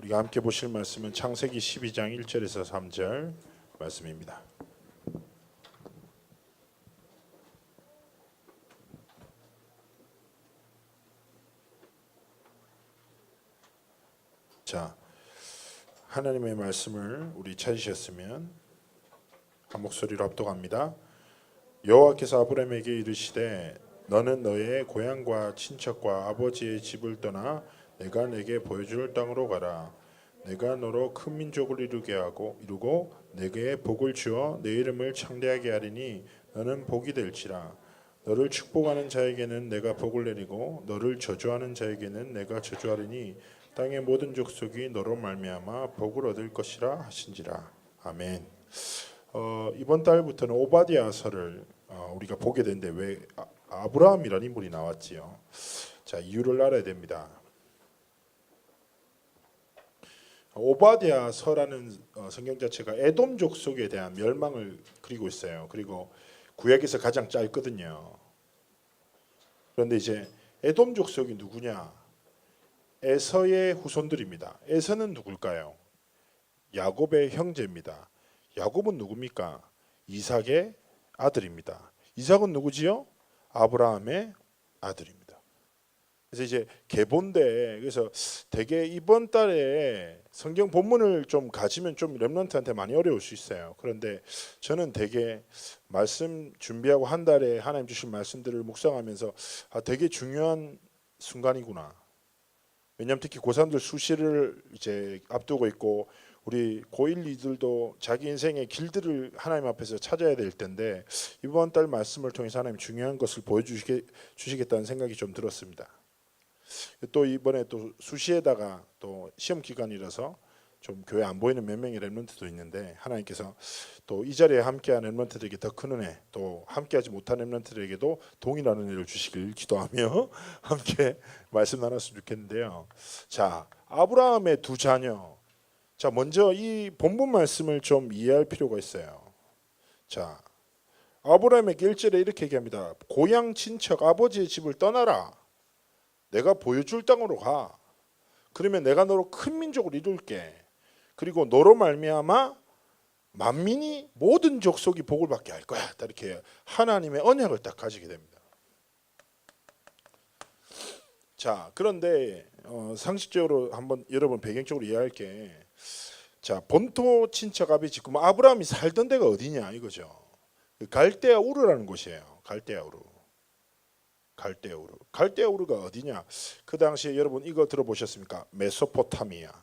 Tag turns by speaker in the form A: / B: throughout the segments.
A: 우리가 함께 보실 말씀은 창세기 12장 1절에서 3절 말씀입니다. 자, 하나님의 말씀을 우리 찾으셨으면 한 목소리로 합독합니다. 여호와께서 아브라함에게 이르시되 너는 너의 고향과 친척과 아버지의 집을 떠나 내가 내게 보여줄 땅으로 가라. 내가 너로 큰 민족을 이루고 내게 복을 주어 내 이름을 창대하게 하리니 너는 복이 될지라. 너를 축복하는 자에게는 내가 복을 내리고 너를 저주하는 자에게는 내가 저주하리니 땅의 모든 족속이 너로 말미암아 복을 얻을 것이라 하신지라. 아멘. 이번 달부터는 오바댜서를 우리가 보게 되는데 왜 아브라함이라는 인물이 나왔지요? 자, 이유를 알아야 됩니다. 오바댜서라는 성경 자체가 에돔 족속에 대한 멸망을 그리고 있어요. 그리고 구약에서 가장 짧거든요. 그런데 이제 에돔 족속이 누구냐? 에서의 후손들입니다. 에서는 누굴까요? 야곱의 형제입니다. 야곱은 누굽니까? 이삭의 아들입니다. 이삭은 누구지요? 아브라함의 아들입니다. 그래서 이제 계본데 그래서 되게 이번 달에 성경 본문을 좀 가지면 좀 렘넌트한테 많이 어려울 수 있어요. 그런데 저는 되게 말씀 준비하고 한 달에 하나님 주신 말씀들을 묵상하면서 되게 중요한 순간이구나. 왜냐하면 특히 고3들 수시를 이제 앞두고 있고 우리 고1, 2들도 자기 인생의 길들을 하나님 앞에서 찾아야 될 텐데 이번 달 말씀을 통해서 하나님 중요한 것을 보여주시겠다는 생각이 좀 들었습니다. 또 이번에 또 수시에다가 또 시험 기간이라서 좀 교회 안 보이는 몇 명의 렘넌트도 있는데 하나님께서 또 이 자리에 함께한 렘넌트들에게 더 큰 은혜, 또 함께하지 못한 렘넌트들에게도 동일한 은혜를 주시길 기도하며 함께 말씀 나눴으면 좋겠는데요. 자, 아브라함의 두 자녀. 자, 먼저 이 본문 말씀을 좀 이해할 필요가 있어요. 자, 아브라함에게 1절에 이렇게 얘기합니다. 고향 친척 아버지의 집을 떠나라. 내가 보여줄 땅으로 가. 그러면 내가 너로 큰 민족을 이룰게. 그리고 너로 말미암아 만민이 모든 족속이 복을 받게 할 거야. 이렇게 하나님의 언약을 딱 가지게 됩니다. 자, 그런데 상식적으로 한번 여러분 배경적으로 이해할게. 자, 본토 친척 아버지 그럼 아브라함이 살던 데가 어디냐 이거죠. 갈대아 우르라는 곳이에요. 갈대아 우르가 어디냐? 그 당시에 여러분 이거 들어보셨습니까? 메소포타미아에서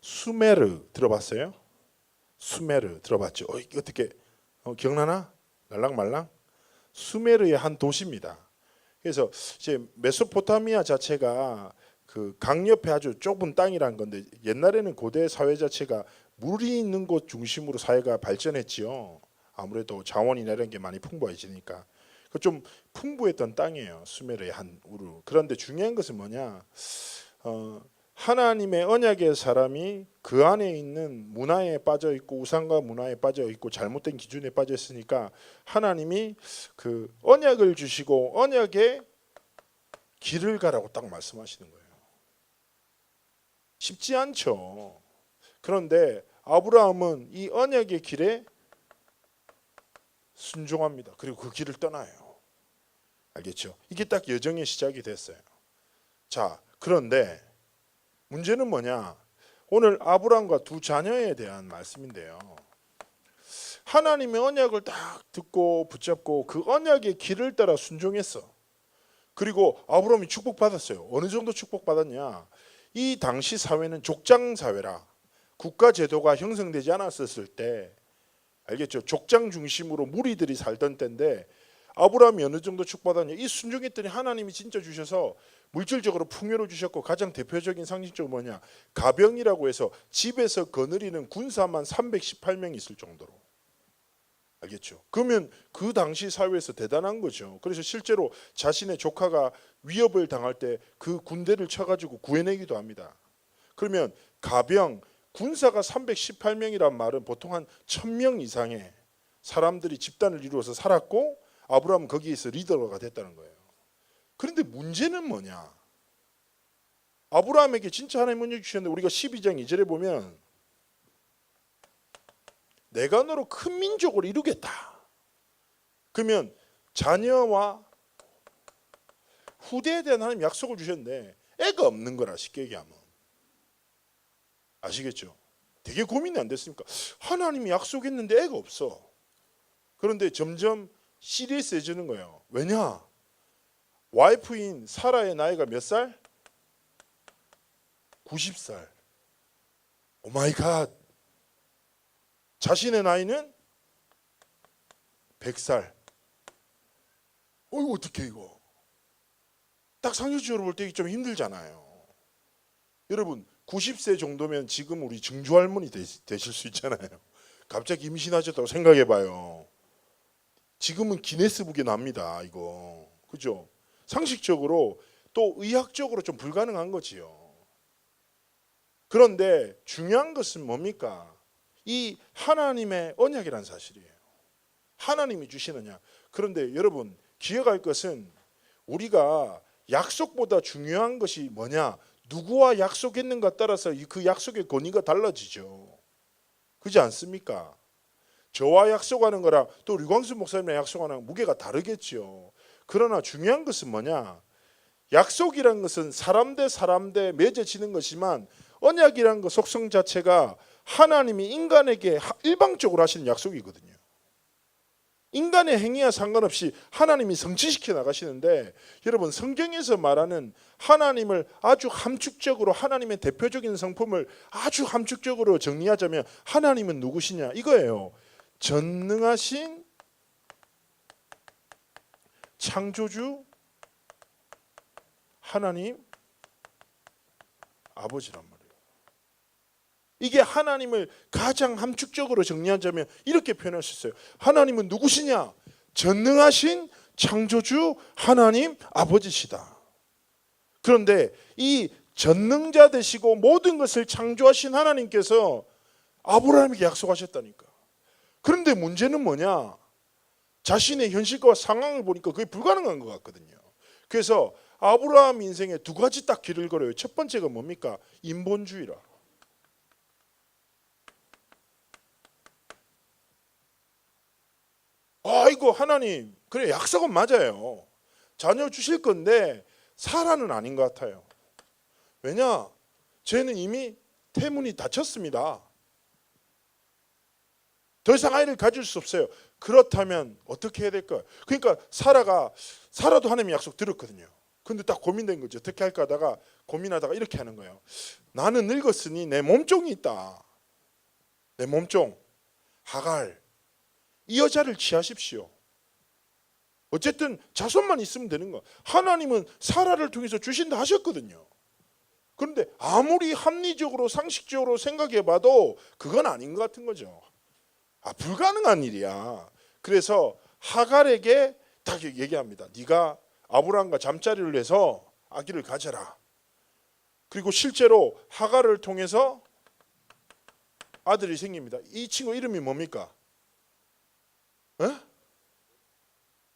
A: 수메르 들어봤어요? 수메르 들어봤죠? 어떻게 기억나나? 날랑말랑? 수메르의 한 도시입니다. 그래서 이제 메소포타미아 자체가 그 강 옆에 아주 좁은 땅이란 건데 옛날에는 고대 사회 자체가 물이 있는 곳 중심으로 사회가 발전했지요. 아무래도 자원이나 이런 게 많이 풍부해지니까 그 좀 풍부했던 땅이에요. 수메르의 한 우르. 그런데 중요한 것은 뭐냐? 하나님의 언약의 사람이 그 안에 있는 문화에 빠져 있고 우상과 문화에 빠져 있고 잘못된 기준에 빠져 있으니까 하나님이 그 언약을 주시고 언약의 길을 가라고 딱 말씀하시는 거예요. 쉽지 않죠. 그런데 아브라함은 이 언약의 길에 순종합니다. 그리고 그 길을 떠나요. 알겠죠? 이게 딱 여정의 시작이 됐어요. 자, 그런데 문제는 뭐냐? 오늘 아브라함과 두 자녀에 대한 말씀인데요. 하나님의 언약을 딱 듣고 붙잡고 그 언약의 길을 따라 순종했어. 그리고 아브라함이 축복받았어요. 어느 정도 축복받았냐? 이 당시 사회는 족장 사회라. 국가 제도가 형성되지 않았었을 때 알겠죠? 족장 중심으로 무리들이 살던 때인데 아브라함이 어느 정도 축복받았냐? 이 순종했더니 하나님이 진짜 주셔서 물질적으로 풍요를 주셨고 가장 대표적인 상징적으로 뭐냐? 가병이라고 해서 집에서 거느리는 군사만 318명 있을 정도로. 알겠죠? 그러면 그 당시 사회에서 대단한 거죠. 그래서 실제로 자신의 조카가 위협을 당할 때 그 군대를 쳐가지고 구해내기도 합니다. 그러면 가병, 군사가 318명이란 말은 보통 한 1000명 이상의 사람들이 집단을 이루어서 살았고 아브라함은 거기에서 리더가 됐다는 거예요. 그런데 문제는 뭐냐? 아브라함에게 진짜 하나님 은혜 주셨는데 우리가 12장 2절에 보면 내가 너로 큰 민족을 이루겠다. 그러면 자녀와 후대에 대한 하나님 약속을 주셨는데 애가 없는 거라 쉽게 얘기하면. 아시겠죠? 되게 고민이 안 됐습니까? 하나님이 약속했는데 애가 없어. 그런데 점점 시리어스해지는 거예요. 왜냐? 와이프인 사라의 나이가 몇 살? 90살. 오 마이 갓. 자신의 나이는 100살. 어떻게 이거? 딱 상식적으로 볼 때 좀 힘들잖아요. 여러분 90세 정도면 지금 우리 증조할머니 되실 수 있잖아요. 갑자기 임신하셨다고 생각해봐요. 지금은 기네스북에 납니다. 이거. 그죠? 상식적으로 또 의학적으로 좀 불가능한 거지요. 그런데 중요한 것은 뭡니까? 이 하나님의 언약이라는 사실이에요. 하나님이 주시느냐. 그런데 여러분 기억할 것은 우리가 약속보다 중요한 것이 뭐냐? 누구와 약속했는가 따라서 그 약속의 권위가 달라지죠. 그렇지 않습니까? 저와 약속하는 거랑 또 류광수 목사님이랑 약속하는 거랑 무게가 다르겠죠. 그러나 중요한 것은 뭐냐? 약속이란 것은 사람 대 사람 대 맺어지는 것이지만 언약이란 것 속성 자체가 하나님이 인간에게 일방적으로 하시는 약속이거든요. 인간의 행위와 상관없이 하나님이 성취시켜 나가시는데 여러분 성경에서 말하는 하나님을 아주 함축적으로 하나님의 대표적인 성품을 아주 함축적으로 정리하자면 하나님은 누구시냐 이거예요. 전능하신 창조주 하나님 아버지란 말이에요. 이게 하나님을 가장 함축적으로 정리하자면 이렇게 표현할 수 있어요. 하나님은 누구시냐? 전능하신 창조주 하나님 아버지시다. 그런데 이 전능자 되시고 모든 것을 창조하신 하나님께서 아브라함에게 약속하셨다니까. 그런데 문제는 뭐냐? 자신의 현실과 상황을 보니까 그게 불가능한 것 같거든요. 그래서 아브라함 인생에 두 가지 딱 길을 걸어요. 첫 번째가 뭡니까? 인본주의라. 아이고 하나님 그래 약속은 맞아요. 자녀 주실 건데 사라는 아닌 것 같아요. 왜냐? 쟤는 이미 태문이 닫혔습니다. 더 이상 아이를 가질 수 없어요. 그렇다면 어떻게 해야 될까요? 그러니까 사라도 하나님의 약속 들었거든요. 근데 딱 고민된 거죠. 어떻게 할까 하다가 고민하다가 이렇게 하는 거예요. 나는 늙었으니 내 몸종이 있다. 내 몸종 하갈 이 여자를 취하십시오. 어쨌든 자손만 있으면 되는 거. 하나님은 사라를 통해서 주신다 하셨거든요. 그런데 아무리 합리적으로 상식적으로 생각해봐도 그건 아닌 것 같은 거죠. 불가능한 일이야. 그래서 하갈에게 딱 얘기합니다. 네가 아브라함과 잠자리를 해서 아기를 가져라. 그리고 실제로 하갈을 통해서 아들이 생깁니다. 이 친구 이름이 뭡니까?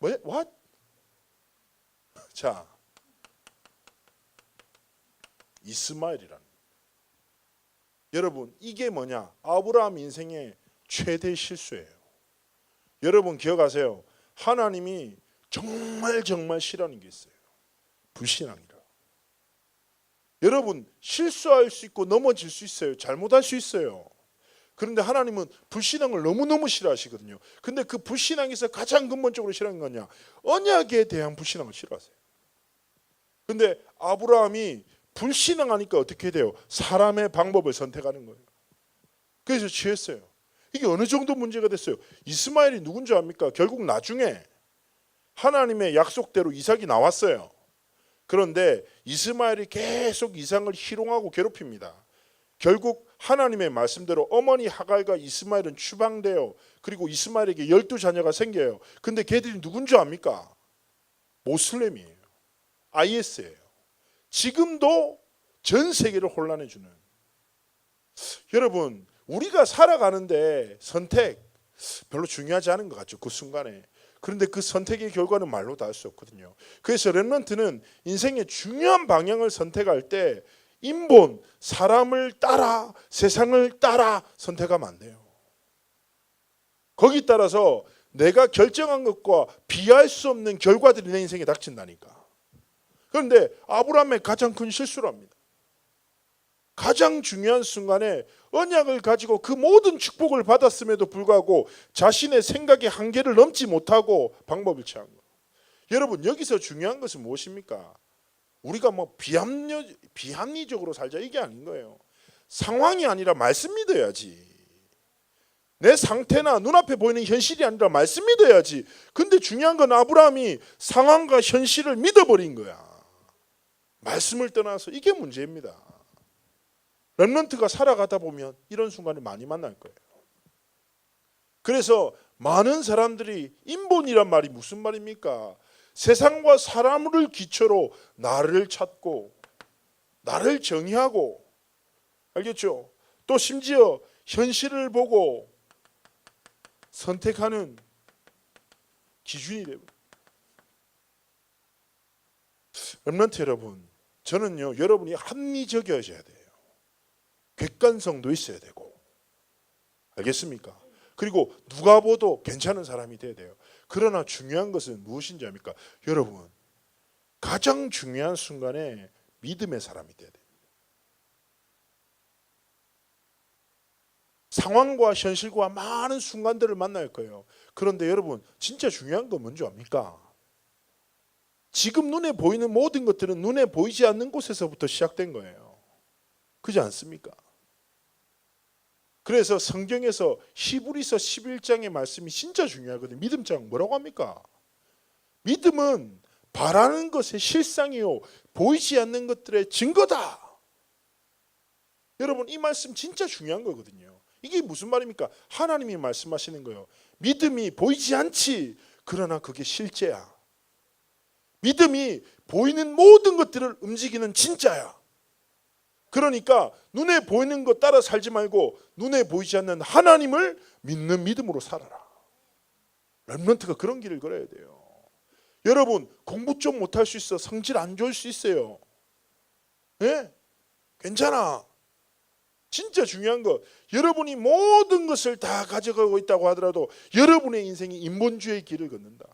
A: What? 자, 이스마엘이라는. 여러분 이게 뭐냐? 아브라함 인생의 최대 실수예요. 여러분 기억하세요. 하나님이 정말 싫어하는 게 있어요. 불신앙이라. 여러분 실수할 수 있고 넘어질 수 있어요. 잘못할 수 있어요. 그런데 하나님은 불신앙을 너무너무 싫어하시거든요. 근데 그 불신앙에서 가장 근본적으로 싫어하는 건 뭐냐? 언약에 대한 불신앙을 싫어하세요. 근데 아브라함이 불신앙하니까 어떻게 돼요? 사람의 방법을 선택하는 거예요. 그래서 취했어요. 이게 어느 정도 문제가 됐어요. 이스마엘이 누군지 압니까? 결국 나중에 하나님의 약속대로 이삭이 나왔어요. 그런데 이스마엘이 계속 이삭을 희롱하고 괴롭힙니다. 결국 하나님의 말씀대로 어머니 하갈과 이스마엘은 추방돼요. 그리고 이스마엘에게 12자녀가 생겨요. 근데 걔들이 누군 줄 압니까? 모슬렘이에요. IS예요. 지금도 전 세계를 혼란해 주는. 여러분 우리가 살아가는데 선택 별로 중요하지 않은 것 같죠. 그 순간에. 그런데 그 선택의 결과는 말로 다 할 수 없거든요. 그래서 렘넌트는 인생의 중요한 방향을 선택할 때 인본, 사람을 따라, 세상을 따라 선택하면 안 돼요. 거기 따라서 내가 결정한 것과 비할 수 없는 결과들이 내 인생에 닥친다니까. 그런데 아브라함의 가장 큰 실수랍니다. 가장 중요한 순간에 언약을 가지고 그 모든 축복을 받았음에도 불구하고 자신의 생각의 한계를 넘지 못하고 방법을 취한 거예요. 여러분, 여기서 중요한 것은 무엇입니까? 우리가 뭐 비합리적으로 살자 이게 아닌 거예요. 상황이 아니라 말씀 믿어야지. 내 상태나 눈앞에 보이는 현실이 아니라 말씀 믿어야지. 근데 중요한 건 아브라함이 상황과 현실을 믿어버린 거야. 말씀을 떠나서. 이게 문제입니다. 렘넌트가 살아가다 보면 이런 순간을 많이 만날 거예요. 그래서 많은 사람들이 인본이란 말이 무슨 말입니까? 세상과 사람을 기초로 나를 찾고 나를 정의하고, 알겠죠? 또 심지어 현실을 보고 선택하는 기준이 되고. 렘넌트 여러분, 저는요, 여러분이 합리적이어야 돼요. 객관성도 있어야 되고, 알겠습니까? 그리고 누가 봐도 괜찮은 사람이 돼야 돼요. 그러나 중요한 것은 무엇인지 압니까? 여러분, 가장 중요한 순간에 믿음의 사람이 돼야 돼요. 상황과 현실과 많은 순간들을 만날 거예요. 그런데 여러분, 진짜 중요한 건 뭔지 압니까? 지금 눈에 보이는 모든 것들은 눈에 보이지 않는 곳에서부터 시작된 거예요. 그렇지 않습니까? 그래서 성경에서 히브리서 11장의 말씀이 진짜 중요하거든요. 믿음장 뭐라고 합니까? 믿음은 바라는 것의 실상이요, 보이지 않는 것들의 증거다. 여러분, 이 말씀 진짜 중요한 거거든요. 이게 무슨 말입니까? 하나님이 말씀하시는 거예요. 믿음이 보이지 않지, 그러나 그게 실제야. 믿음이 보이는 모든 것들을 움직이는 진짜야. 그러니까 눈에 보이는 것 따라 살지 말고 눈에 보이지 않는 하나님을 믿는 믿음으로 살아라. 렘넌트가 그런 길을 걸어야 돼요. 여러분, 공부 좀 못할 수 있어. 성질 안 좋을 수 있어요. 예? 괜찮아. 진짜 중요한 거, 여러분이 모든 것을 다 가져가고 있다고 하더라도 여러분의 인생이 인본주의의 길을 걷는다.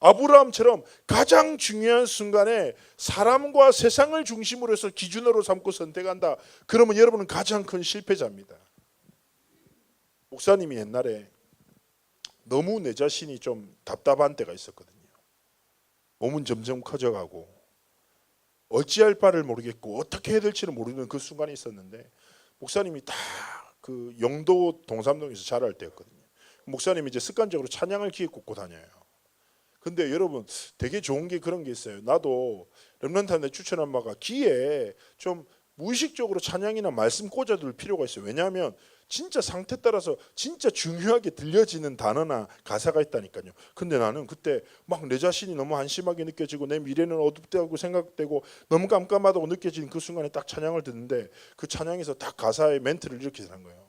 A: 아브라함처럼 가장 중요한 순간에 사람과 세상을 중심으로 해서 기준으로 삼고 선택한다. 그러면 여러분은 가장 큰 실패자입니다. 목사님이 옛날에 너무 내 자신이 좀 답답한 때가 있었거든요. 몸은 점점 커져가고 어찌할 바를 모르겠고 어떻게 해야 될지를 모르는 그 순간이 있었는데, 목사님이 딱 그 영도 동삼동에서 자랄 때였거든요. 목사님이 이제 습관적으로 찬양을 귀에 꽂고 다녀요. 근데 여러분, 되게 좋은 게 그런 게 있어요. 나도 렘넌트한테 추천한 바가 귀에 좀 무의식적으로 찬양이나 말씀 꽂아둘 필요가 있어요. 왜냐하면 진짜 상태 따라서 진짜 중요하게 들려지는 단어나 가사가 있다니까요. 근데 나는 그때 막 내 자신이 너무 한심하게 느껴지고 내 미래는 어둡다고 생각되고 너무 깜깜하다고 느껴지는 그 순간에 딱 찬양을 듣는데, 그 찬양에서 딱 가사의 멘트를 이렇게 하는 거예요.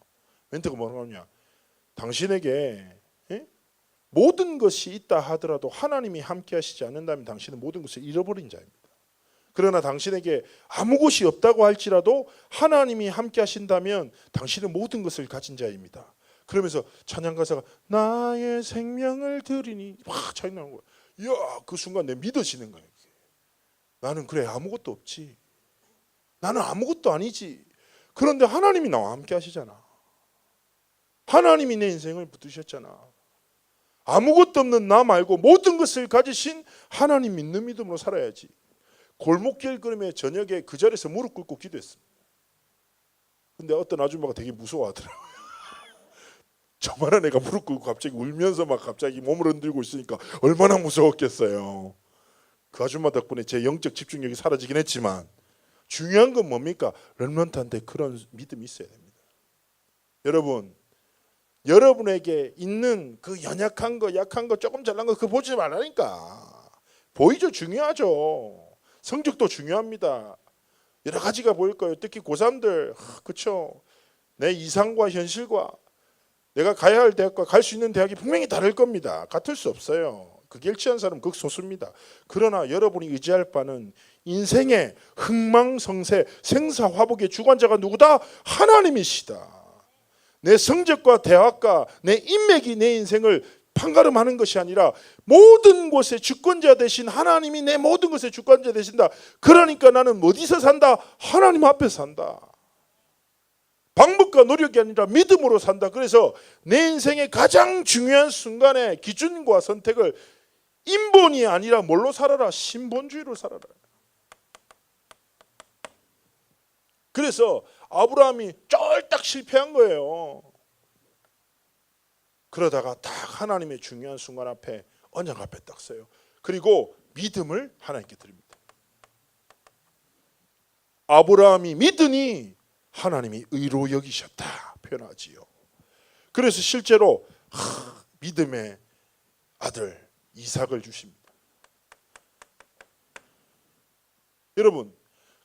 A: 멘트가 뭐라고 하냐, 당신에게 모든 것이 있다 하더라도 하나님이 함께 하시지 않는다면 당신은 모든 것을 잃어버린 자입니다. 그러나 당신에게 아무것이 없다고 할지라도 하나님이 함께 하신다면 당신은 모든 것을 가진 자입니다. 그러면서 찬양 가사가 나의 생명을 드리니 막 차이 나는 거예요. 이야, 그 순간 내 믿어지는 거예요. 나는 그래, 아무것도 없지. 나는 아무것도 아니지. 그런데 하나님이 나와 함께 하시잖아. 하나님이 내 인생을 붙드셨잖아. 아무것도 없는 나 말고 모든 것을 가지신 하나님 믿는 믿음으로 살아야지. 골목길 걸으며 저녁에 그 자리에서 무릎 꿇고 기도했습니다. 근데 어떤 아줌마가 되게 무서워하더라고요. 저만한 애가 무릎 꿇고 갑자기 울면서 막 갑자기 몸을 흔들고 있으니까 얼마나 무서웠겠어요. 그 아줌마 덕분에 제 영적 집중력이 사라지긴 했지만, 중요한 건 뭡니까? 렘넌트한테 그런 믿음이 있어야 됩니다. 여러분, 여러분에게 있는 그 연약한 거, 약한 거, 조금 잘난 거 그거 보지 말라니까. 보이죠? 중요하죠. 성적도 중요합니다. 여러 가지가 보일 거예요. 특히 고3들, 그렇죠? 내 이상과 현실과 내가 가야 할 대학과 갈 수 있는 대학이 분명히 다를 겁니다. 같을 수 없어요. 극일치한 사람은 극소수입니다. 그러나 여러분이 의지할 바는 인생의 흥망성쇠 생사화복의 주관자가 누구다? 하나님이시다. 내 성적과 대학과 내 인맥이 내 인생을 판가름하는 것이 아니라 모든 곳의 주권자 되신 하나님이 내 모든 것의 주권자 되신다. 그러니까 나는 어디서 산다? 하나님 앞에 산다. 방법과 노력이 아니라 믿음으로 산다. 그래서 내 인생의 가장 중요한 순간의 기준과 선택을 인본이 아니라 뭘로 살아라? 신본주의로 살아라. 그래서 아브라함이 쫄딱 실패한 거예요. 그러다가 딱 하나님의 중요한 순간 앞에 언약 앞에 딱 서요. 그리고 믿음을 하나님께 드립니다. 아브라함이 믿으니 하나님이 의로 여기셨다 표현하지요. 그래서 실제로 믿음의 아들 이삭을 주십니다. 여러분,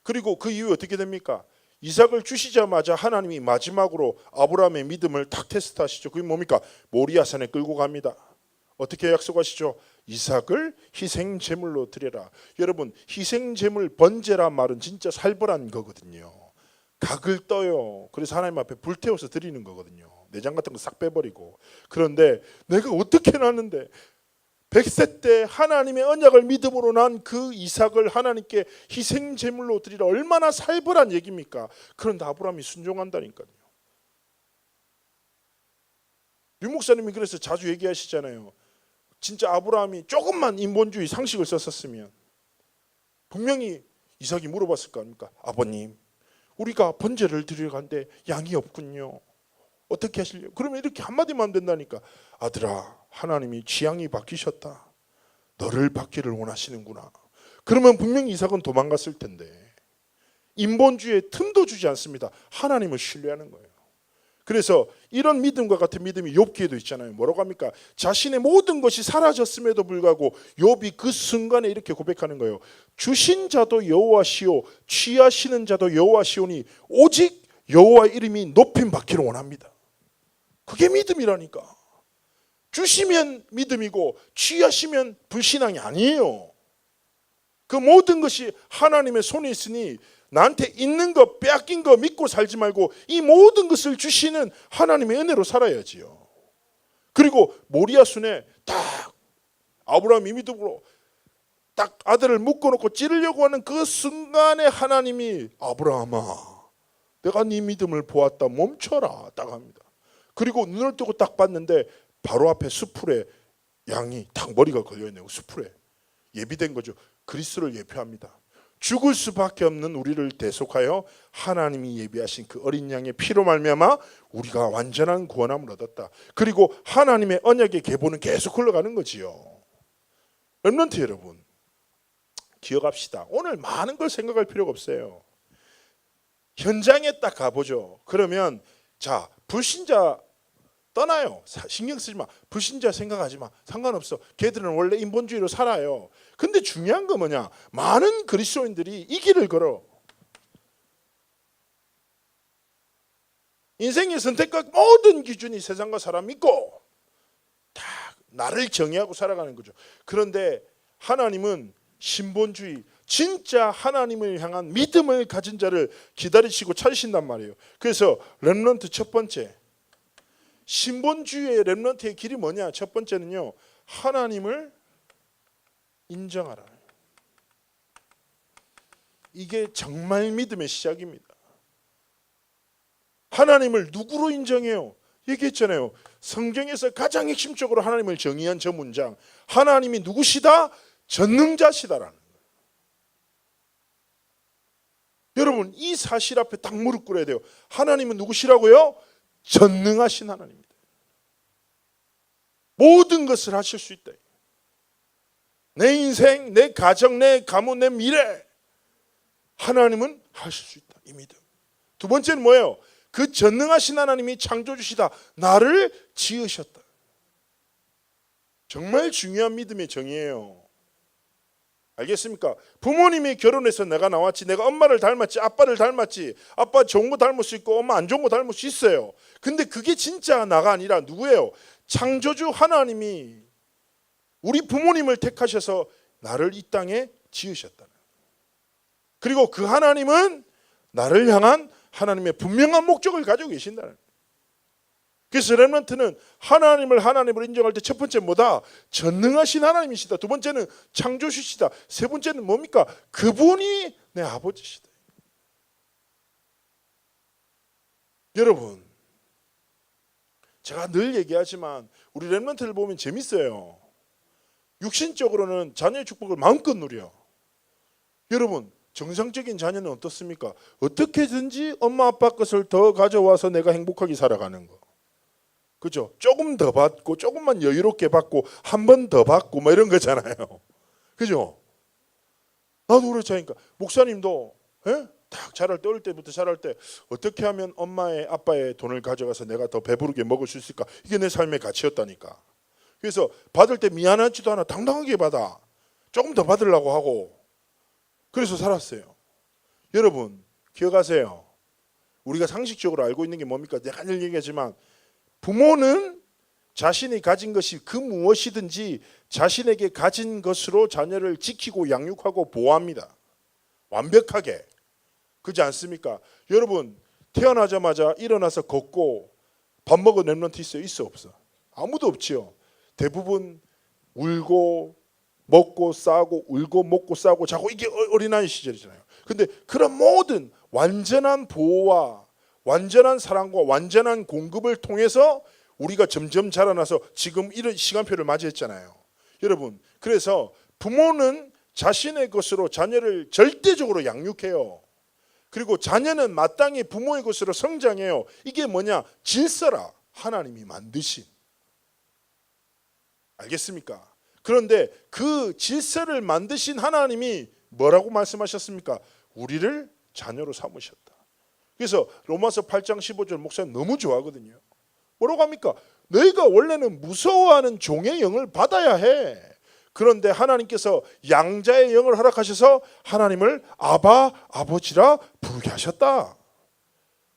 A: 그리고 그 이후 어떻게 됩니까? 이삭을 주시자마자 하나님이 마지막으로 아브라함의 믿음을 탁 테스트하시죠. 그게 뭡니까? 모리아산에 끌고 갑니다. 어떻게 약속하시죠? 이삭을 희생 제물로 드려라. 여러분, 희생 제물 번제란 말은 진짜 살벌한 거거든요. 각을 떠요. 그래서 하나님 앞에 불태워서 드리는 거거든요. 내장 같은 거 싹 빼버리고. 그런데 내가 어떻게 났는데 100세 때 하나님의 언약을 믿음으로 난 그 이삭을 하나님께 희생 제물로 드리라. 얼마나 살벌한 얘기입니까? 그런데 아브라함이 순종한다니까요. 유 목사님이 그래서 자주 얘기하시잖아요. 진짜 아브라함이 조금만 인본주의 상식을 썼었으면 분명히 이삭이 물어봤을 거 아닙니까? 아버님, 우리가 번제를 드리러 가는데 양이 없군요. 어떻게 하실래요? 그러면 이렇게 한마디만 하면 된다니까. 아들아, 하나님이 취향이 바뀌셨다. 너를 받기를 원하시는구나. 그러면 분명히 이삭은 도망갔을 텐데 인본주의에 틈도 주지 않습니다. 하나님을 신뢰하는 거예요. 그래서 이런 믿음과 같은 믿음이 욥기에도 있잖아요. 뭐라고 합니까? 자신의 모든 것이 사라졌음에도 불구하고 욥이 그 순간에 이렇게 고백하는 거예요. 주신 자도 여호와시오 취하시는 자도 여호와시오니 오직 여호와 이름이 높임 받기를 원합니다. 그게 믿음이라니까. 주시면 믿음이고 취하시면 불신앙이 아니에요. 그 모든 것이 하나님의 손에 있으니 나한테 있는 거 빼앗긴 거 믿고 살지 말고 이 모든 것을 주시는 하나님의 은혜로 살아야지요. 그리고 모리아 순에 딱 아브라함이 믿음으로 딱 아들을 묶어놓고 찌르려고 하는 그 순간에 하나님이 아브라함아 내가 네 믿음을 보았다 멈춰라 딱 합니다. 그리고 눈을 뜨고 딱 봤는데 바로 앞에 수풀에 양이 딱 머리가 걸려있네요. 수풀에 예비된 거죠. 그리스도를 예표합니다. 죽을 수밖에 없는 우리를 대속하여 하나님이 예비하신 그 어린 양의 피로 말미암아 우리가 완전한 구원함을 얻었다. 그리고 하나님의 언약의 계보는 계속 흘러가는 거지요. 렘넌트 여러분, 기억합시다. 오늘 많은 걸 생각할 필요가 없어요. 현장에 딱 가보죠. 그러면 자, 불신자 떠나요. 신경 쓰지 마. 불신자 생각하지 마. 상관없어. 걔들은 원래 인본주의로 살아요. 근데 중요한 거 뭐냐? 많은 그리스도인들이 이 길을 걸어. 인생의 선택과 모든 기준이 세상과 사람 믿고 다 나를 정의하고 살아가는 거죠. 그런데 하나님은 신본주의, 진짜 하나님을 향한 믿음을 가진 자를 기다리시고 찾으신단 말이에요. 그래서 렘넌트 첫 번째, 신본주의의 렘넌트의 길이 뭐냐? 첫 번째는요, 하나님을 인정하라. 이게 정말 믿음의 시작입니다. 하나님을 누구로 인정해요? 얘기했잖아요. 성경에서 가장 핵심적으로 하나님을 정의한 저 문장, 하나님이 누구시다? 전능자시다라는 거예요. 여러분, 이 사실 앞에 딱 무릎 꿇어야 돼요. 하나님은 누구시라고요? 전능하신 하나님입니다. 모든 것을 하실 수 있다. 내 인생, 내 가정, 내 가문, 내 미래, 하나님은 하실 수 있다. 이 믿음. 두 번째는 뭐예요? 그 전능하신 하나님이 창조주시다. 나를 지으셨다. 정말 중요한 믿음의 정의예요. 알겠습니까? 부모님이 결혼해서 내가 나왔지, 내가 엄마를 닮았지, 아빠를 닮았지, 아빠 좋은 거 닮을 수 있고 엄마 안 좋은 거 닮을 수 있어요. 근데 그게 진짜 나가 아니라 누구예요? 창조주 하나님이 우리 부모님을 택하셔서 나를 이 땅에 지으셨다는. 그리고 그 하나님은 나를 향한 하나님의 분명한 목적을 가지고 계신다는. 그래서 렘넌트는 하나님을 인정할 때 첫 번째 뭐다? 전능하신 하나님이시다. 두 번째는 창조주시다. 세 번째는 뭡니까? 그분이 내 아버지시다. 여러분, 제가 늘 얘기하지만 우리 렘넌트를 보면 재밌어요. 육신적으로는 자녀의 축복을 마음껏 누려. 여러분, 정상적인 자녀는 어떻습니까? 어떻게든지 엄마 아빠 것을 더 가져와서 내가 행복하게 살아가는 거. 그죠? 조금 더 받고 조금만 여유롭게 받고 한 번 더 받고 뭐 이런 거잖아요. 그죠? 나도 그렇자니까 목사님도 딱 자랄 때 어릴 때부터 자랄 때 어떻게 하면 엄마의 아빠의 돈을 가져가서 내가 더 배부르게 먹을 수 있을까? 이게 내 삶의 가치였다니까. 그래서 받을 때 미안하지도 않아. 당당하게 받아. 조금 더 받으려고 하고. 그래서 살았어요. 여러분 기억하세요. 우리가 상식적으로 알고 있는 게 뭡니까? 내가 늘 얘기하지만 부모는 자신이 가진 것이 그 무엇이든지 자신에게 가진 것으로 자녀를 지키고 양육하고 보호합니다. 완벽하게. 그렇지 않습니까? 여러분 태어나자마자 일어나서 걷고 밥 먹은 렘넌트 있어요? 있어 없어? 아무도 없지요. 대부분 울고 먹고 싸고 울고 먹고 싸고 자고 이게 어린아이 시절이잖아요. 근데 그런 모든 완전한 보호와 완전한 사랑과 완전한 공급을 통해서 우리가 점점 자라나서 지금 이런 시간표를 맞이했잖아요. 여러분 그래서 부모는 자신의 것으로 자녀를 절대적으로 양육해요. 그리고 자녀는 마땅히 부모의 것으로 성장해요. 이게 뭐냐? 질서라. 하나님이 만드신. 알겠습니까? 그런데 그 질서를 만드신 하나님이 뭐라고 말씀하셨습니까? 우리를 자녀로 삼으셨다. 그래서 로마서 8장 15절 목사님 너무 좋아하거든요. 뭐라고 합니까? 너희가 원래는 무서워하는 종의 영을 받아야 해. 그런데 하나님께서 양자의 영을 허락하셔서 하나님을 아바 아버지라 부르게 하셨다.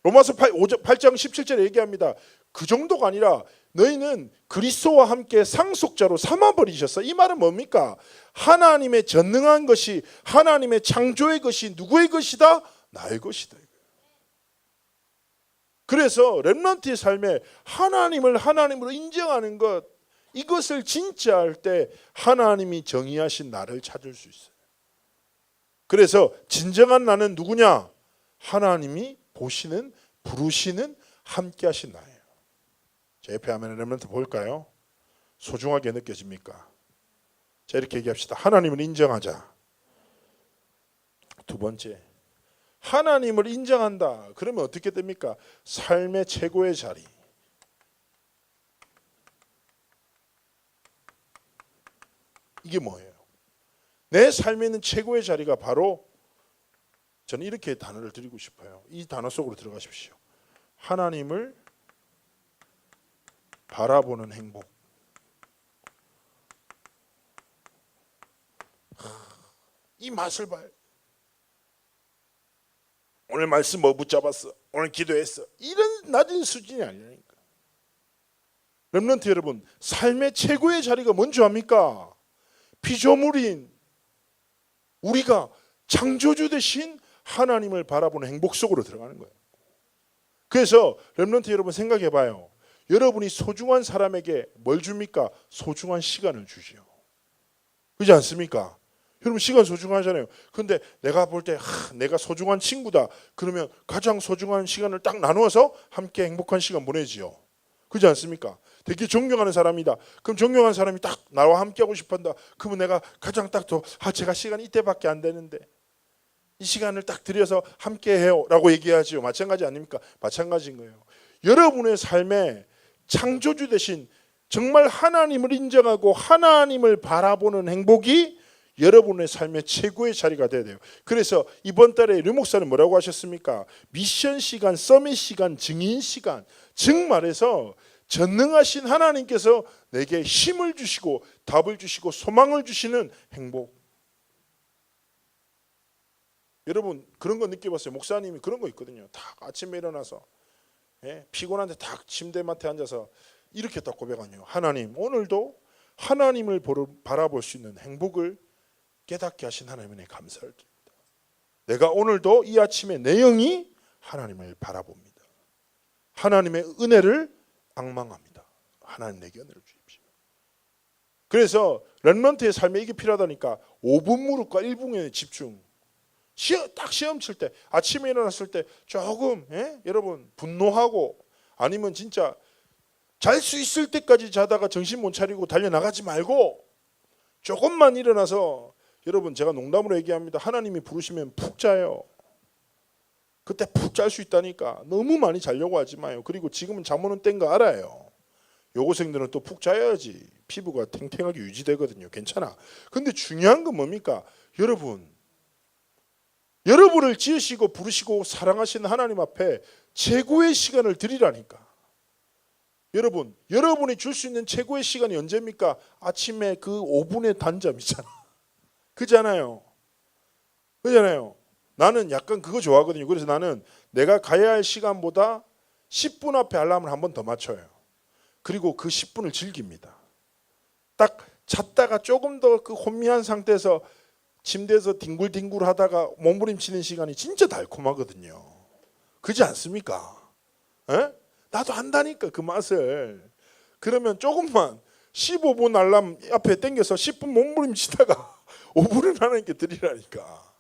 A: 로마서 8장 17절에 얘기합니다. 그 정도가 아니라 너희는 그리스도와 함께 상속자로 삼아버리셨어. 이 말은 뭡니까? 하나님의 전능한 것이 하나님의 창조의 것이 누구의 것이다? 나의 것이다. 그래서 렘넌트의 삶에 하나님을 하나님으로 인정하는 것, 이것을 진짜 할 때 하나님이 정의하신 나를 찾을 수 있어요. 그래서 진정한 나는 누구냐? 하나님이 보시는, 부르시는, 함께 하신 나예요. 제 옆에 하면 렘넌트 볼까요? 소중하게 느껴집니까? 자, 이렇게 얘기합시다. 하나님을 인정하자. 두 번째, 하나님을 인정한다. 그러면 어떻게 됩니까? 삶의 최고의 자리. 이게 뭐예요? 내 삶에 있는 최고의 자리가 바로 저는 이렇게 단어를 드리고 싶어요. 이 단어 속으로 들어가십시오. 하나님을 바라보는 행복. 이 맛을 봐요. 오늘 말씀 뭐 붙잡았어? 오늘 기도했어? 이런 낮은 수준이 아니라니까. 렘넌트 여러분, 삶의 최고의 자리가 뭔지 압니까? 피조물인 우리가 창조주 되신 하나님을 바라보는 행복 속으로 들어가는 거예요. 그래서 렘넌트 여러분 생각해 봐요. 여러분이 소중한 사람에게 뭘 줍니까? 소중한 시간을 주지요. 그렇지 않습니까? 여러분 시간 소중하잖아요. 근데 내가 볼 때 내가 소중한 친구다. 그러면 가장 소중한 시간을 딱 나누어서 함께 행복한 시간 보내지요. 그렇지 않습니까? 되게 존경하는 사람이다. 그럼 존경하는 사람이 딱 나와 함께 하고 싶어한다. 그러면 내가 가장 딱 제가 시간이 이때밖에 안 되는데 이 시간을 딱 들여서 함께 해요 라고 얘기하지요. 마찬가지 아닙니까? 마찬가지인 거예요. 여러분의 삶에 창조주 대신 정말 하나님을 인정하고 하나님을 바라보는 행복이 여러분의 삶의 최고의 자리가 돼야 돼요. 그래서 이번 달에 류 목사는 뭐라고 하셨습니까? 미션 시간, 서밋 시간, 증인 시간. 즉 말해서 전능하신 하나님께서 내게 힘을 주시고 답을 주시고 소망을 주시는 행복. 여러분 그런 거 느껴봤어요? 목사님이 그런 거 있거든요. 딱 아침에 일어나서 피곤한데 딱 침대 맡에 앉아서 이렇게 딱 고백하네요. 하나님 오늘도 하나님을 바라볼 수 있는 행복을 깨닫게 하신 하나님의 감사를 드립니다. 내가 오늘도 이 아침에 내 영이 하나님을 바라봅니다. 하나님의 은혜를 악망합니다. 하나님 내게 은혜를 주십시오. 그래서 렘넌트의 삶에 이게 필요하다니까 5분 무릎과 1분의 집중. 딱 시험 칠 때 아침에 일어났을 때 조금 여러분 분노하고 아니면 진짜 잘 수 있을 때까지 자다가 정신 못 차리고 달려나가지 말고 조금만 일어나서 여러분 제가 농담으로 얘기합니다. 하나님이 부르시면 푹 자요. 그때 푹 잘 수 있다니까. 너무 많이 자려고 하지 마요. 그리고 지금은 잠 오는 때인 거 알아요. 여고생들은 또 푹 자야지 피부가 탱탱하게 유지되거든요. 괜찮아. 근데 중요한 건 뭡니까? 여러분을 지으시고 부르시고 사랑하시는 하나님 앞에 최고의 시간을 드리라니까. 여러분이 줄 수 있는 최고의 시간이 언제입니까? 아침에 그 5분의 단잠이잖아. 그잖아요. 나는 약간 그거 좋아하거든요. 그래서 나는 내가 가야 할 시간보다 10분 앞에 알람을 한 번 더 맞춰요. 그리고 그 10분을 즐깁니다. 딱 잤다가 조금 더 그 혼미한 상태에서 침대에서 뒹굴뒹굴 하다가 몸부림치는 시간이 진짜 달콤하거든요. 그렇지 않습니까? 나도 한다니까 그 맛을. 그러면 조금만 15분 알람 앞에 당겨서 10분 몸부림치다가 5분을 하나님께 드리라니까.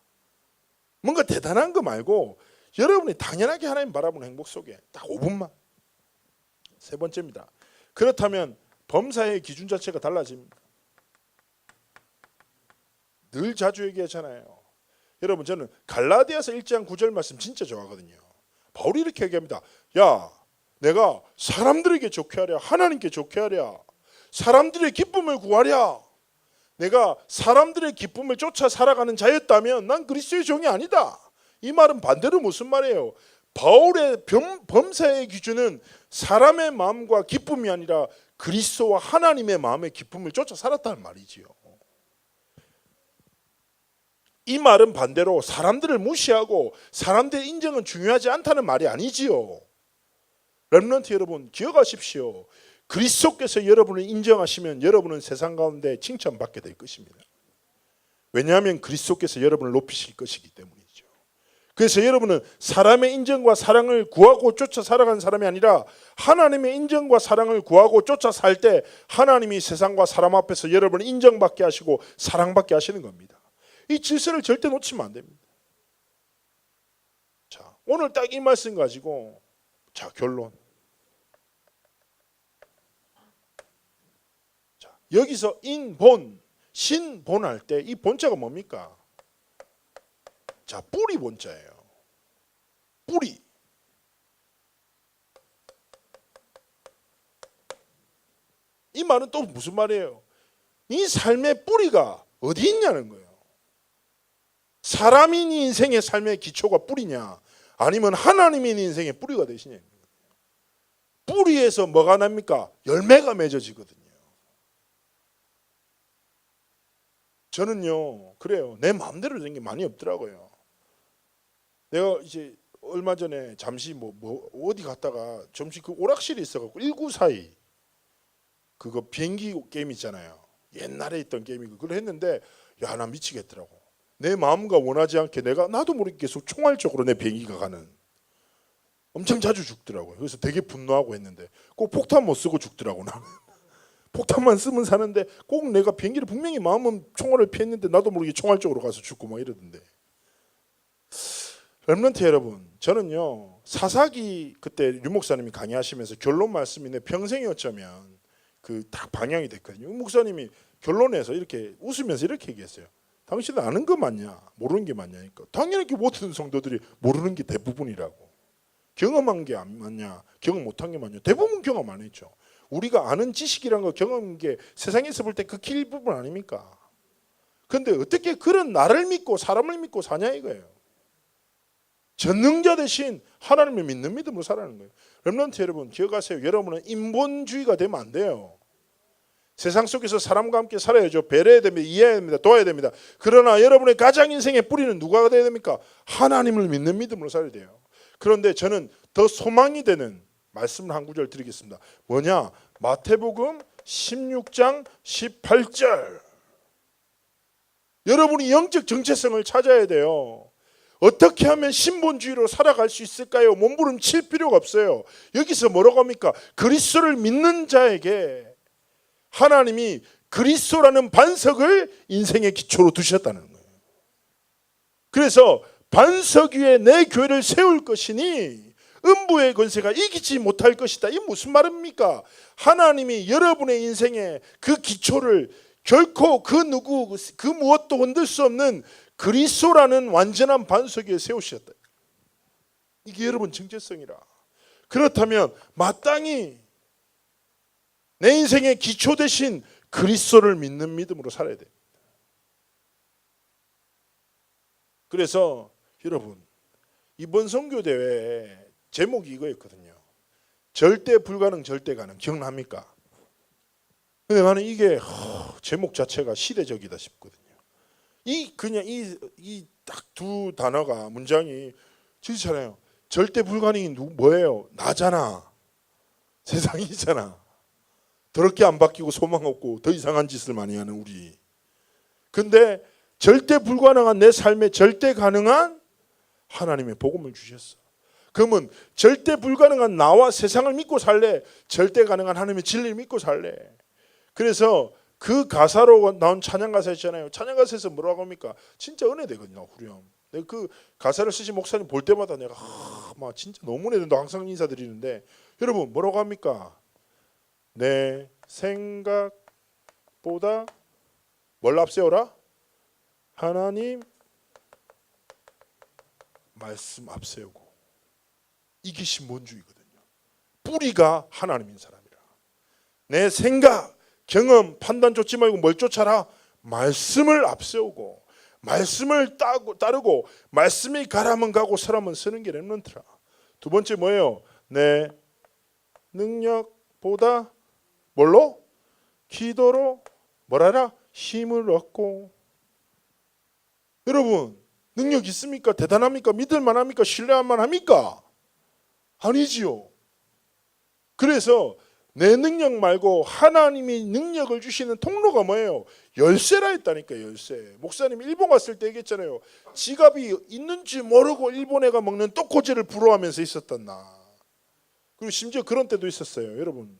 A: 뭔가 대단한 거 말고 여러분이 당연하게 하나님 바라보는 행복 속에 딱 5분만. 세 번째입니다. 그렇다면 범사의 기준 자체가 달라집니다. 늘 자주 얘기하잖아요. 여러분 저는 갈라디아서 1장 9절 말씀 진짜 좋아하거든요. 바울이 이렇게 얘기합니다. 야, 내가 사람들에게 좋게 하랴 하나님께 좋게 하랴 사람들의 기쁨을 구하랴. 내가 사람들의 기쁨을 쫓아 살아가는 자였다면 난 그리스도의 종이 아니다. 이 말은 반대로 무슨 말이에요? 바울의 범사의 기준은 사람의 마음과 기쁨이 아니라 그리스도와 하나님의 마음의 기쁨을 쫓아 살았다는 말이지요. 이 말은 반대로 사람들을 무시하고 사람들의 인정은 중요하지 않다는 말이 아니지요. 렘넌트 여러분 기억하십시오. 그리스도께서 여러분을 인정하시면 여러분은 세상 가운데 칭찬받게 될 것입니다. 왜냐하면 그리스도께서 여러분을 높이실 것이기 때문이죠. 그래서 여러분은 사람의 인정과 사랑을 구하고 쫓아 살아가는 사람이 아니라 하나님의 인정과 사랑을 구하고 쫓아 살 때 하나님이 세상과 사람 앞에서 여러분을 인정받게 하시고 사랑받게 하시는 겁니다. 이 질서를 절대 놓치면 안 됩니다. 자, 오늘 딱 이 말씀 가지고 자 결론. 자, 여기서 인본, 신본할 때 이 본자가 뭡니까? 자, 뿌리 본자예요. 뿌리. 이 말은 또 무슨 말이에요? 이 삶의 뿌리가 어디 있냐는 거예요. 사람인 인생의 삶의 기초가 뿌리냐 아니면 하나님인 인생의 뿌리가 되시냐. 뿌리에서 뭐가 납니까? 열매가 맺어지거든요. 저는요 그래요. 내 마음대로 되는 게 많이 없더라고요. 내가 이제 얼마 전에 잠시 어디 갔다가 점심 그 오락실에 있어갖고 1942 그거 비행기 게임 있잖아요. 옛날에 있던 게임이고 그걸 했는데 야, 나 미치겠더라고. 내 마음과 원하지 않게 나도 모르게 계속 총알적으로 내 비행기가 가는. 엄청 자주 죽더라고요. 그래서 되게 분노하고 했는데 꼭 폭탄 못 쓰고 죽더라고 나는. 폭탄만 쓰면 사는데 꼭 내가 비행기를 분명히 마음은 총알을 피했는데 나도 모르게 총알적으로 가서 죽고 막 이러던데. 렘넌트 여러분, 저는요 사사기 그때 유 목사님이 강의하시면서 결론 말씀이 내 평생이 어쩌면 그 딱 방향이 됐거든요. 유 목사님이 결론에서 이렇게 웃으면서 이렇게 얘기했어요. 당신은 아는 거 맞냐? 모르는 게 맞냐니까. 당연히 모든 성도들이 모르는 게 대부분이라고. 경험한 게 안 맞냐? 경험 못한 게 맞냐? 대부분 경험 안 했죠. 우리가 아는 지식이란 거 경험한 게 세상에서 볼 때 극히 일부분 아닙니까? 그런데 어떻게 그런 나를 믿고 사람을 믿고 사냐 이거예요. 전능자 대신 하나님을 믿는 믿음으로 살아가는 거예요. 렘넌트 여러분 기억하세요. 여러분은 인본주의가 되면 안 돼요. 세상 속에서 사람과 함께 살아야죠. 배려해야 됩니다. 이해해야 됩니다. 도와야 됩니다. 그러나 여러분의 가장 인생의 뿌리는 누가 되어야 됩니까? 하나님을 믿는 믿음으로 살아야 돼요. 그런데 저는 더 소망이 되는 말씀을 한 구절 드리겠습니다. 뭐냐? 마태복음 16장 18절. 여러분이 영적 정체성을 찾아야 돼요. 어떻게 하면 신본주의로 살아갈 수 있을까요? 몸부림칠 필요가 없어요. 여기서 뭐라고 합니까? 그리스도를 믿는 자에게 하나님이 그리스도라는 반석을 인생의 기초로 두셨다는 거예요. 그래서 반석 위에 내 교회를 세울 것이니 음부의 권세가 이기지 못할 것이다. 이게 무슨 말입니까? 하나님이 여러분의 인생에 그 기초를 결코 그 무엇도 흔들 수 없는 그리스도라는 완전한 반석 위에 세우셨다. 이게 여러분 정체성이라. 그렇다면 마땅히 내 인생의 기초 대신 그리스도를 믿는 믿음으로 살아야 됩니다. 그래서 여러분 이번 선교대회 제목이 이거였거든요. 절대 불가능 절대 가능. 기억납니까? 근데 나는 이게 제목 자체가 시대적이다 싶거든요. 그냥 이 딱 두 단어가 문장이 진짜잖아요. 절대 불가능이 뭐예요? 나잖아. 세상이잖아. 더럽게 안 바뀌고 소망 없고 더 이상한 짓을 많이 하는 우리. 근데 절대 불가능한 내 삶에 절대 가능한 하나님의 복음을 주셨어. 그러면 절대 불가능한 나와 세상을 믿고 살래? 절대 가능한 하나님의 진리를 믿고 살래? 그래서 그 가사로 나온 찬양 가사 있잖아요. 찬양 가사에서 뭐라고 합니까? 진짜 은혜되거든요. 후렴. 내가 그 가사를 쓰신 목사님 볼 때마다 내가 막 진짜 너무 은혜된다 항상 인사드리는데 여러분 뭐라고 합니까? 내 생각보다 뭘 앞세워라? 하나님 말씀 앞세우고. 이게 신본주의거든요. 뿌리가 하나님인 사람이라. 내 생각, 경험, 판단 쫓지 말고 뭘 쫓아라? 말씀을 앞세우고 말씀을 따르고 말씀이 가라면 가고 서라면 서는 게 렘넌트라. 두 번째 뭐예요? 내 능력보다 뭘로? 기도로 뭐라라? 힘을 얻고. 여러분 능력 있습니까? 대단합니까? 믿을만 합니까? 신뢰할만 합니까? 아니지요. 그래서 내 능력 말고 하나님이 능력을 주시는 통로가 뭐예요? 열쇠라 했다니까. 열쇠. 목사님 일본 갔을 때 얘기했잖아요. 지갑이 있는지 모르고 일본 애가 먹는 떡꼬지를 부러워하면서 있었던 나. 그리고 심지어 그런 때도 있었어요. 여러분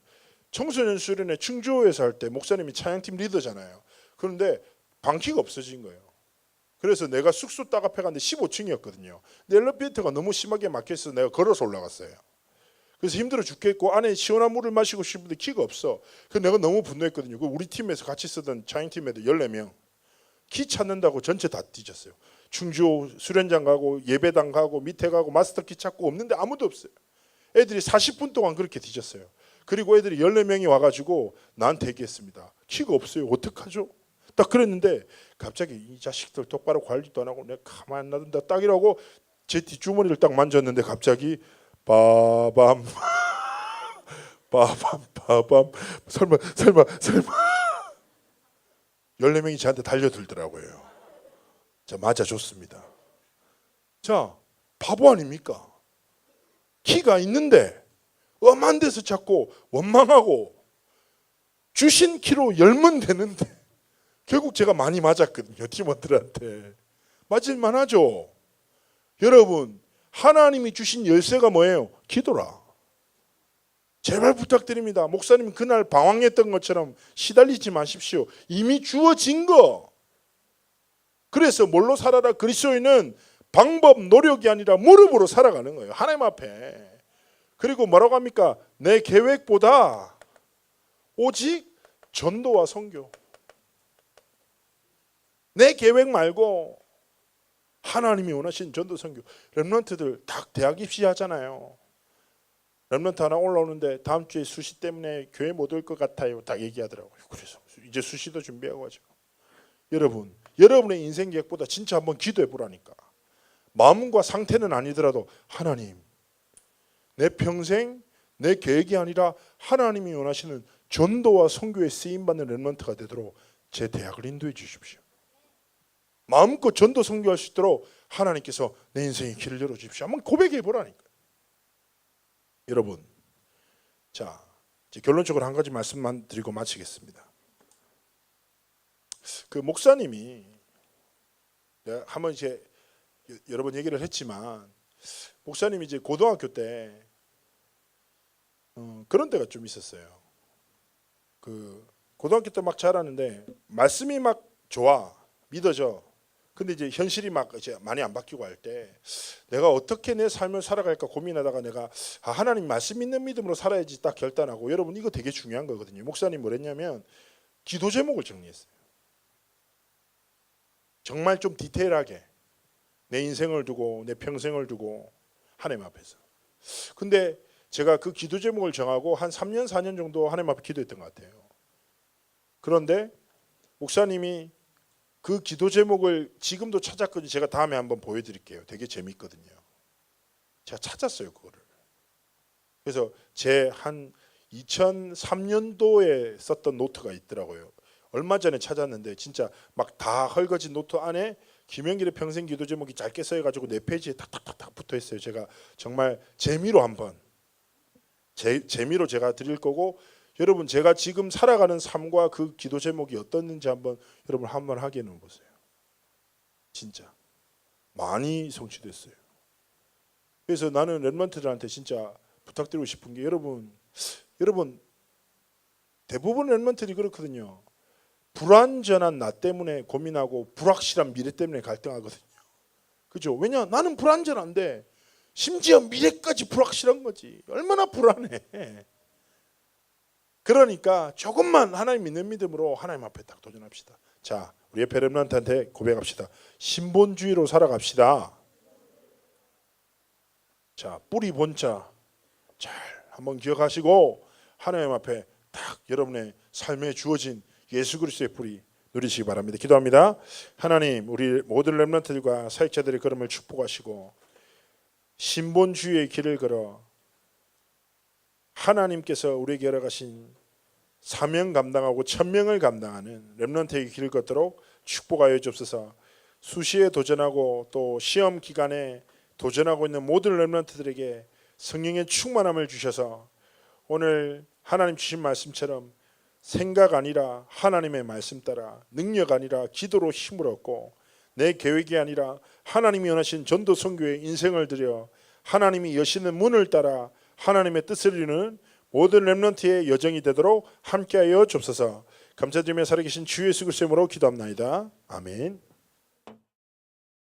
A: 청소년 수련회 충주호에서 할 때 목사님이 찬양팀 리더잖아요. 그런데 방키가 없어진 거예요. 그래서 내가 숙소 딱 앞에 갔는데 15층이었거든요. 근데 엘리베이터가 너무 심하게 막혀서 내가 걸어서 올라갔어요. 그래서 힘들어 죽겠고 안에 시원한 물을 마시고 싶은데 키가 없어. 그래서 내가 너무 분노했거든요. 우리 팀에서 같이 쓰던 차인팀 애들 14명. 키 찾는다고 전체 다 뒤졌어요. 충주 수련장 가고 예배당 가고 밑에 가고 마스터 키 찾고 없는데 아무도 없어요. 애들이 40분 동안 그렇게 뒤졌어요. 그리고 애들이 14명이 와가지고 나한테 얘기했습니다. 키가 없어요. 어떡하죠? 딱 그랬는데 갑자기 이 자식들 똑바로 관리도 안 하고 내가 가만 안 놔둔다 딱 이러고 제 뒷주머니를 딱 만졌는데 갑자기 빠밤 빠밤 빠밤 설마 14명이 저한테 달려들더라고요. 자 맞아줬습니다. 자 바보 아닙니까? 키가 있는데 엄한 데서 자꾸 원망하고 주신 키로 열면 되는데 결국 제가 많이 맞았거든요. 팀원들한테. 맞을만 하죠. 여러분 하나님이 주신 열쇠가 뭐예요? 기도라. 제발 부탁드립니다. 목사님 그날 방황했던 것처럼 시달리지 마십시오. 이미 주어진 거. 그래서 뭘로 살아라? 그리스도인은 방법, 노력이 아니라 무릎으로 살아가는 거예요. 하나님 앞에. 그리고 뭐라고 합니까? 내 계획보다 오직 전도와 선교. 내 계획 말고 하나님이 원하신 전도 선교. 렘넌트들 다 대학 입시하잖아요. 렘넌트 하나 올라오는데 다음 주에 수시 때문에 교회 못 올 것 같아요. 딱 얘기하더라고요. 그래서 이제 수시도 준비하고 하죠. 여러분, 여러분의 인생 계획보다 진짜 한번 기도해 보라니까. 마음과 상태는 아니더라도 하나님, 내 평생 내 계획이 아니라 하나님이 원하시는 전도와 선교에 쓰임받는 렘넌트가 되도록 제 대학을 인도해 주십시오. 마음껏 전도 선교할 수 있도록 하나님께서 내 인생의 길을 열어주십시오. 한번 고백해 보라니까. 여러분, 자 이제 결론적으로 한 가지 말씀만 드리고 마치겠습니다. 그 목사님이 내가 한번 이제 여러 번 얘기를 했지만 목사님이 이제 고등학교 때 그런 때가 좀 있었어요. 그 고등학교 때 막 자라는데 말씀이 막 좋아 믿어져. 근데 이제 현실이 막 이제 많이 안 바뀌고 할 때 내가 어떻게 내 삶을 살아갈까 고민하다가 내가 하나님 말씀 믿는 믿음으로 살아야지 딱 결단하고, 여러분 이거 되게 중요한 거거든요. 목사님 뭐랬냐면 기도 제목을 정리했어요. 정말 좀 디테일하게 내 인생을 두고 내 평생을 두고 하나님 앞에서. 근데 제가 그 기도 제목을 정하고 한 3년 4년 정도 하나님 앞에 기도했던 것 같아요. 그런데 목사님이 그 기도 제목을 지금도 찾았거든요. 제가 다음에 한번 보여드릴게요. 되게 재밌거든요. 제가 찾았어요 그거를. 그래서 제 한 2003년도에 썼던 노트가 있더라고요. 얼마 전에 찾았는데 진짜 막 다 헐거진 노트 안에 김영길의 평생 기도 제목이 짧게 써가지고 4페이지에 탁탁탁탁 붙어 있어요. 제가 정말 재미로 한번 재미로 제가 드릴 거고, 여러분 제가 지금 살아가는 삶과 그 기도 제목이 어떻는지 한번 여러분 한번 확인해 보세요. 진짜 많이 성취됐어요. 그래서 나는 랩런트들한테 진짜 부탁드리고 싶은 게, 여러분 대부분 랩런트들이 그렇거든요. 불완전한 나 때문에 고민하고 불확실한 미래 때문에 갈등하거든요. 그죠? 왜냐? 나는 불완전한데 심지어 미래까지 불확실한 거지. 얼마나 불안해. 그러니까 조금만 하나님 믿는 믿음으로 하나님 앞에 딱 도전합시다. 자, 우리 옆에 렘넌트한테 고백합시다. 신본주의로 살아갑시다. 자, 뿌리 본자 잘 한번 기억하시고 하나님 앞에 딱 여러분의 삶에 주어진 예수 그리스도의 뿌리 누리시기 바랍니다. 기도합니다. 하나님, 우리 모든 렘넌트들과 사역자들의 걸음을 축복하시고 신본주의의 길을 걸어 하나님께서 우리에게 열어가신 사명 감당하고 천명을 감당하는 렘넌트의 길을 걷도록 축복하여 주옵소서. 수시에 도전하고 또 시험 기간에 도전하고 있는 모든 렘넌트들에게 성령의 충만함을 주셔서 오늘 하나님 주신 말씀처럼 생각 아니라 하나님의 말씀 따라, 능력 아니라 기도로 힘을 얻고, 내 계획이 아니라 하나님이 원하신 전도 선교에 인생을 들여 하나님이 여시는 문을 따라 하나님의 뜻을 이루는 모든 렘넌트의 여정이 되도록 함께하여 주옵소서. 감사드리며 살아계신 주 예수 그리스도의 이름으로 기도합나이다. 아멘.